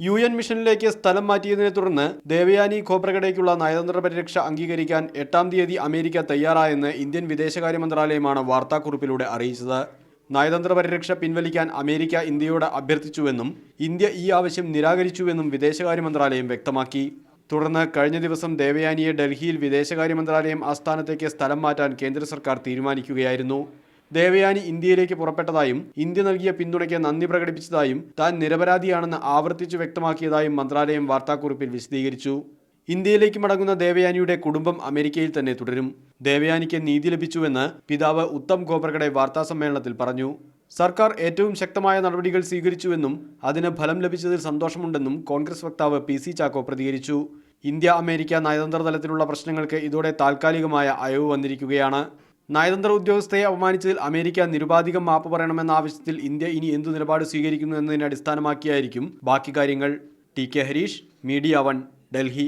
UN മിഷനിലേക്ക് സ്ഥലം മാറ്റിയതിനെ തുടർന്ന് ദേവയാനി ഖോബ്രഗഡേക്കുള്ള നയതന്ത്ര പരിരക്ഷ അംഗീകരിക്കാൻ 8-ാം തീയതി അമേരിക്ക തയ്യാറായെന്ന് ഇന്ത്യൻ വിദേശകാര്യ മന്ത്രാലയമാണ് വാർത്താക്കുറിപ്പിലൂടെ അറിയിച്ചത്. നയതന്ത്ര പരിരക്ഷ പിൻവലിക്കാൻ അമേരിക്ക ഇന്ത്യയോട് അഭ്യർത്ഥിച്ചുവെന്നും ഇന്ത്യ ഈ ആവശ്യം നിരാകരിച്ചുവെന്നും വിദേശകാര്യ മന്ത്രാലയം വ്യക്തമാക്കി. തുടർന്ന് കഴിഞ്ഞ ദിവസം ദേവയാനിയെ ഡൽഹിയിൽ വിദേശകാര്യ മന്ത്രാലയം ആസ്ഥാനത്തേക്ക് സ്ഥലം മാറ്റാൻ കേന്ദ്ര സർക്കാർ തീരുമാനിക്കുകയായിരുന്നു. ദേവയാനി ഇന്ത്യയിലേക്ക് പുറപ്പെട്ടതായും ഇന്ത്യ നൽകിയ പിന്തുണയ്ക്ക് നന്ദി പ്രകടിപ്പിച്ചതായും താൻ നിരപരാധിയാണെന്ന് ആവർത്തിച്ചു വ്യക്തമാക്കിയതായും മന്ത്രാലയം വാർത്താക്കുറിപ്പിൽ വിശദീകരിച്ചു. ഇന്ത്യയിലേക്ക് മടങ്ങുന്ന ദേവയാനിയുടെ കുടുംബം അമേരിക്കയിൽ തന്നെ തുടരും. ദേവയാനിക്ക് നീതി ലഭിച്ചുവെന്ന് പിതാവ് ഉത്തം ഖോബ്രഗഡെ വാർത്താസമ്മേളനത്തിൽ പറഞ്ഞു. സർക്കാർ ഏറ്റവും ശക്തമായ നടപടികൾ സ്വീകരിച്ചുവെന്നും അതിന് ഫലം ലഭിച്ചതിൽ സന്തോഷമുണ്ടെന്നും കോൺഗ്രസ് വക്താവ് PC ചാക്കോ പ്രതികരിച്ചു. ഇന്ത്യ അമേരിക്ക നയതന്ത്ര തലത്തിലുള്ള പ്രശ്നങ്ങൾക്ക് ഇതോടെ താൽക്കാലികമായ അയവ് വന്നിരിക്കുകയാണ്. നയതന്ത്ര ഉദ്യോഗസ്ഥയെ അപമാനിച്ചതിൽ അമേരിക്ക നിരുപാധികം മാപ്പ് പറയണമെന്ന ആവശ്യത്തിൽ ഇന്ത്യ ഇനി എന്തു നിലപാട് സ്വീകരിക്കുന്നു എന്നതിനെ അടിസ്ഥാനമാക്കിയായിരിക്കും ബാക്കി കാര്യങ്ങൾ. TK Harish, media 1, Delhi.